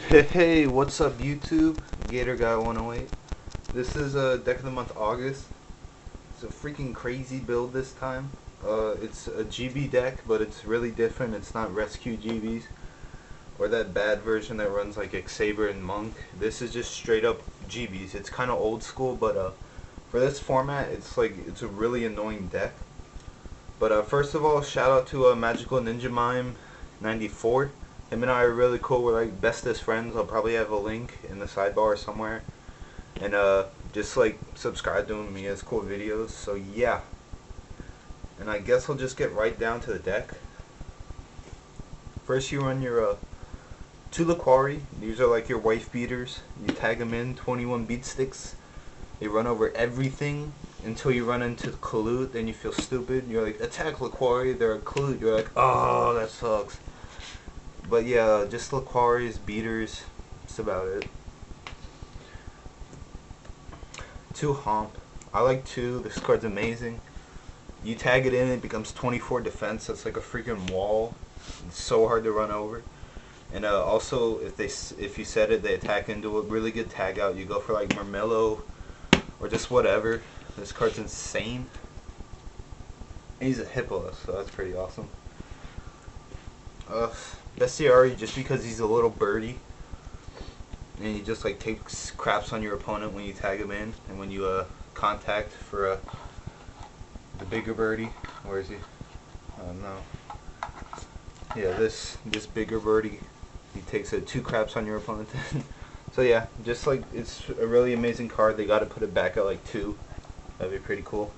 Hey, what's up YouTube? Gator Guy 108. This is deck of the month August. It's a freaking crazy build this time. It's a GB deck, but it's really different. It's not rescue GBs or that bad version that runs like Xaber and Monk. This is just straight up GBs. It's kind of old school, but for this format, it's a really annoying deck. But first of all, shout out to Magical Ninja Mime 94. Him and I are really cool. We're like bestest friends. I'll probably have a link in the sidebar somewhere. And just like subscribe to him. He has cool videos. So yeah. And I guess I'll just get right down to the deck. First you run your two Laquari. These are like your wife beaters. You tag them in, 21 beat sticks. They run over everything until you run into Clute. Then you feel stupid. You're like, attack Laquari. They're a Clute. You're like, oh, that sucks. But yeah, just Laquaris, beaters, that's about it. 2 Homp. I like 2. This card's amazing. You tag it in, it becomes 24 defense. That's like a freaking wall. It's so hard to run over. And also, if you set it, they attack into a really good tag out. You go for like Murmillo or just whatever. This card's insane. And he's a Hippo, so that's pretty awesome. Bestiary, just because he's a little birdie, and he just like takes craps on your opponent when you tag him in, and when you contact for the bigger birdie. Where is he? Oh no. Yeah, this bigger birdie, he takes 2 craps on your opponent. So yeah, just like it's a really amazing card. They got to put it back at like 2. That'd be pretty cool.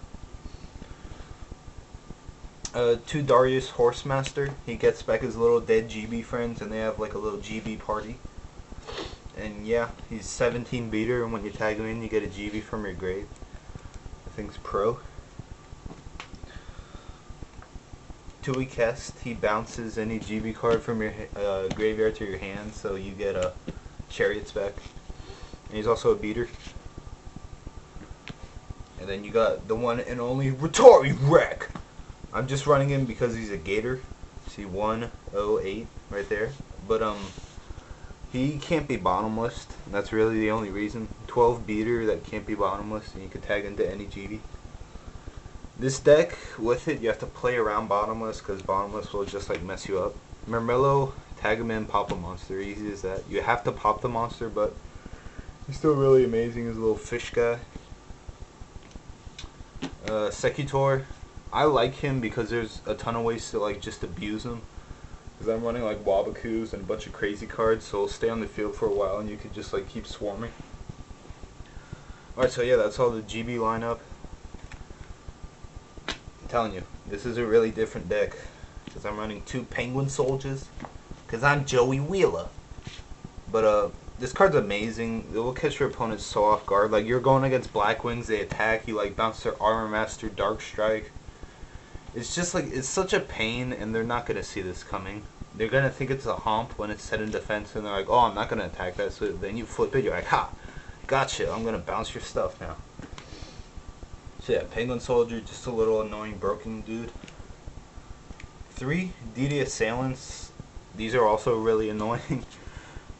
2 Darius Horsemaster. He gets back his little dead GB friends, and they have like a little GB party. And yeah, he's 17 beater, and when you tag him in, you get a GB from your grave. I think it's pro. 2 Kest. He bounces any GB card from your graveyard to your hand, so you get Chariots back. And he's also a beater. And then you got the one and only Rotary Wreck. I'm just running him because he's a Gator. See 108 right there. But he can't be bottomless. That's really the only reason. 12 beater that can't be bottomless, and you can tag into any GB. This deck, with it, you have to play around bottomless, because bottomless will just like mess you up. Murmillo, tag him in, pop a monster. Easy as that. You have to pop the monster, but he's still really amazing as a little fish guy. Secutor. I like him because there's a ton of ways to like just abuse him. Because I'm running like Wabakus and a bunch of crazy cards, so he'll stay on the field for a while and you could just like keep swarming. Alright, so yeah, that's all the GB lineup. I'm telling you, this is a really different deck. Because I'm running 2 Penguin Soldiers. Because I'm Joey Wheeler. But this card's amazing. It will catch your opponent so off guard. Like, you're going against Blackwings, they attack, you like bounce their Armor Master, Dark Strike. It's just like, it's such a pain, and they're not going to see this coming. They're going to think it's a Homp when it's set in defense, and they're like, oh, I'm not going to attack that. So then you flip it, you're like, ha, gotcha, I'm going to bounce your stuff now. So yeah, Penguin Soldier, just a little annoying broken dude. 3 DD Assailants. These are also really annoying.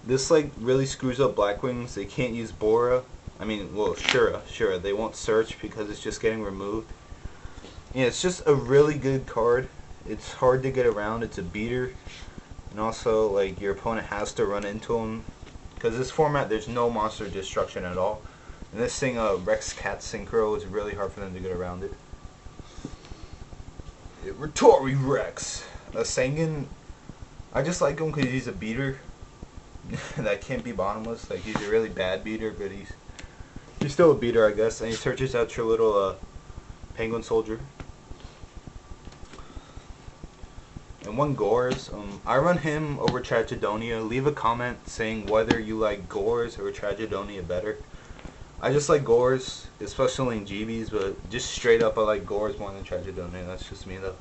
This like really screws up Blackwings. They can't use Bora. I mean, well, sure, they won't search because it's just getting removed. Yeah, it's just a really good card. It's hard to get around. It's a beater, and also like your opponent has to run into him because this format there's no monster destruction at all. And this thing, Rex Cat Synchro, is really hard for them to get around it. Rotary Rex, a Sangan. I just like him because he's a beater that can't be bottomless. Like he's a really bad beater, but he's still a beater, I guess. And he searches out your little Penguin Soldier. And 1 Gorz. I run him over Tragedonia. Leave a comment saying whether you like Gorz or Tragedonia better. I just like Gorz, especially in GBs, but just straight up I like Gorz more than Tragedonia. That's just me though.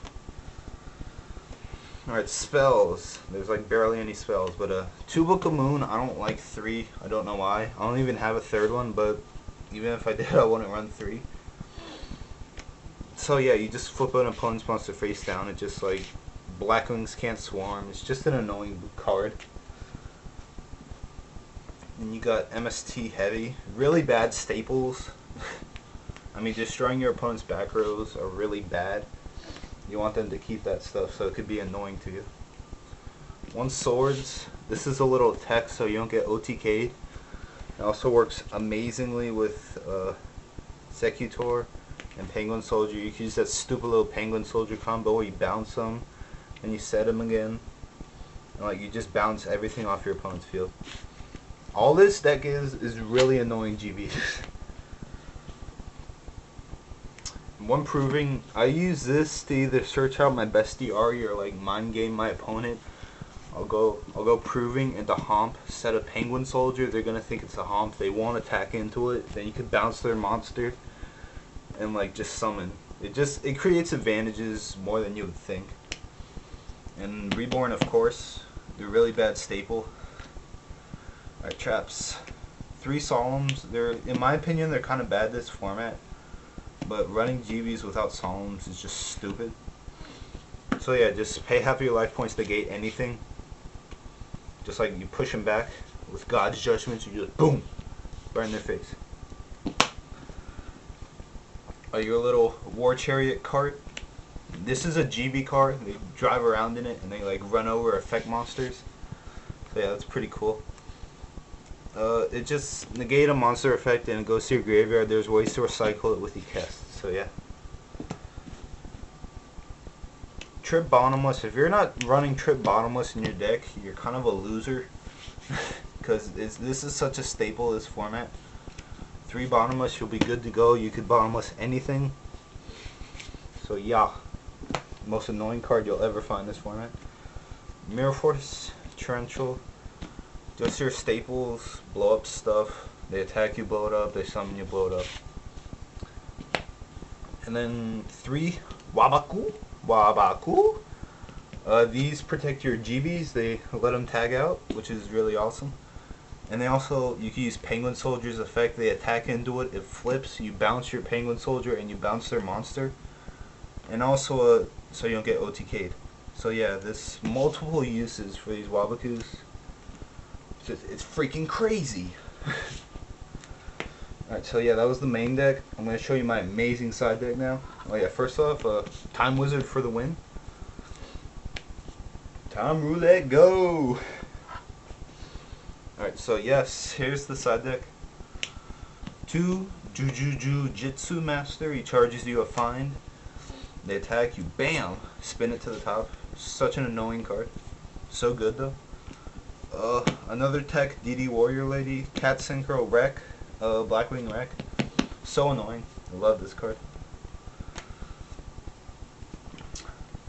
Alright, spells. There's like barely any spells, but 2 Book of Moon, I don't like 3. I don't know why. I don't even have a 3rd one, but even if I did, I wouldn't run 3. So yeah, you just flip an opponent's monster face down. It just like Blackwings can't swarm. It's just an annoying card. And you got MST Heavy. Really bad staples. I mean, destroying your opponent's back rows are really bad. You want them to keep that stuff, so it could be annoying to you. 1 swords. This is a little tech, so you don't get OTK'd. It also works amazingly with Secutor and Penguin Soldier. You can use that stupid little Penguin Soldier combo where you bounce them and you set them again. And like, you just bounce everything off your opponent's field. All this deck is really annoying GBs. One proving, I use this to either search out my bestiary or like mind game my opponent. I'll go proving into Homp, set a Penguin Soldier, they're gonna think it's a Homp, they won't attack into it, then you can bounce their monster and like just summon. It creates advantages more than you would think. And Reborn, of course, they're a really bad staple. Alright, traps. 3 Solemns, in my opinion they're kinda bad this format. But running GBs without Solemns is just stupid. So yeah, just pay half of your life points to gate anything. Just like you push them back with God's judgments, you just boom, burn their face. Your little War Chariot cart. This is a GB car. They drive around in it and they like run over effect monsters. So yeah, that's pretty cool. It just negate a monster effect and it goes to your graveyard. There's ways to recycle it with your cast. So yeah. Trip Bottomless. If you're not running Trip Bottomless in your deck, you're kind of a loser. Because this is such a staple, this format. 3 Bottomless, you'll be good to go. You could Bottomless anything. So yeah. Most annoying card you'll ever find in this format. Mirror Force, Torrential. Just your staples, blow up stuff. They attack you, blow it up. They summon you, blow it up. And then 3 Wabaku. These protect your GBs. They let them tag out, which is really awesome. And they also, you can use Penguin Soldier's effect. They attack into it. It flips. You bounce your Penguin Soldier and you bounce their monster. And also, so you don't get OTK'd. So yeah, there's multiple uses for these Wabakus. It's freaking crazy. Alright, so yeah, that was the main deck. I'm going to show you my amazing side deck now. Oh yeah, first off, Time Wizard for the win. Time Roulette, go! Alright, so yes, here's the side deck. 2 Jujutsu Master. He charges you a find. They attack you, bam! Spin it to the top. Such an annoying card. So good though. Another tech, DD Warrior Lady, Cat Synchro Wreck, Blackwing Wreck. So annoying. I love this card.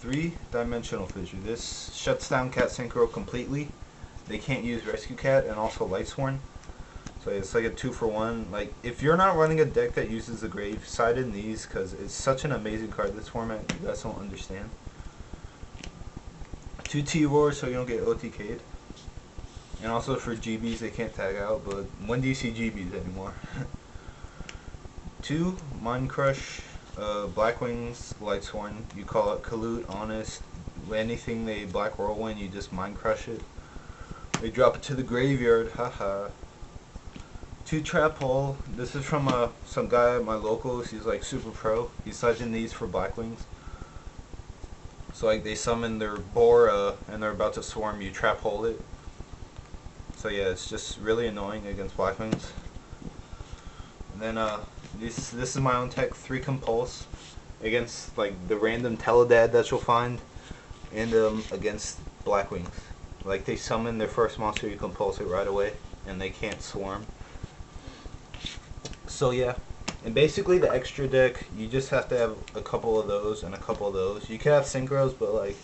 3-Dimensional Fissure. This shuts down Cat Synchro completely. They can't use Rescue Cat and also Lightsworn. So it's like a 2-for-1. Like, if you're not running a deck that uses the grave side in these, because it's such an amazing card this format, you guys don't understand. 2 T-Roar so you don't get OTK'd. And also for GBs they can't tag out, but when do you see GBs anymore? 2 Mind Crush, Blackwings, Lightsworn. You call it Collude, Honest. Anything they Black Whirlwind, you just Mind Crush it. They drop it to the graveyard, haha. 2 Trap Hole. This is from some guy at my locals. He's like super pro. He's sugging these for Blackwings. So like they summon their Bora and they're about to swarm you, Trap Hole it. So yeah, it's just really annoying against Blackwings. And then this is my own tech, 3 Compulse against like the random Teledad that you'll find, and against Blackwings. Like they summon their first monster, you compulse it right away, and they can't swarm. So yeah, and basically the extra deck, you just have to have a couple of those and a couple of those. You can have synchros, but like,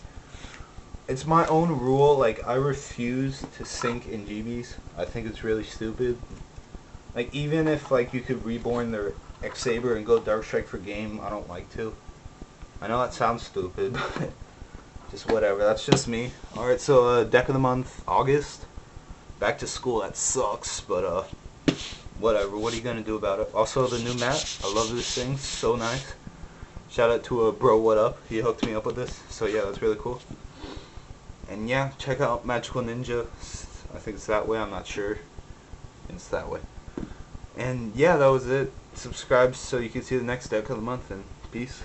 it's my own rule. Like, I refuse to sync in GBs. I think it's really stupid. Like, even if like you could reborn their X-Saber and go Dark Strike for game, I don't like to. I know that sounds stupid, but just whatever. That's just me. Alright, so deck of the month, August. Back to school, that sucks, but whatever. What are you gonna do about it? Also, the new mat. I love this thing. So nice. Shout out to bro, what up? He hooked me up with this. So yeah, that's really cool. And yeah, check out Magical Ninja. I think it's that way. I'm not sure. instants that way. And yeah, that was it. Subscribe so you can see the next deck of the month, and peace.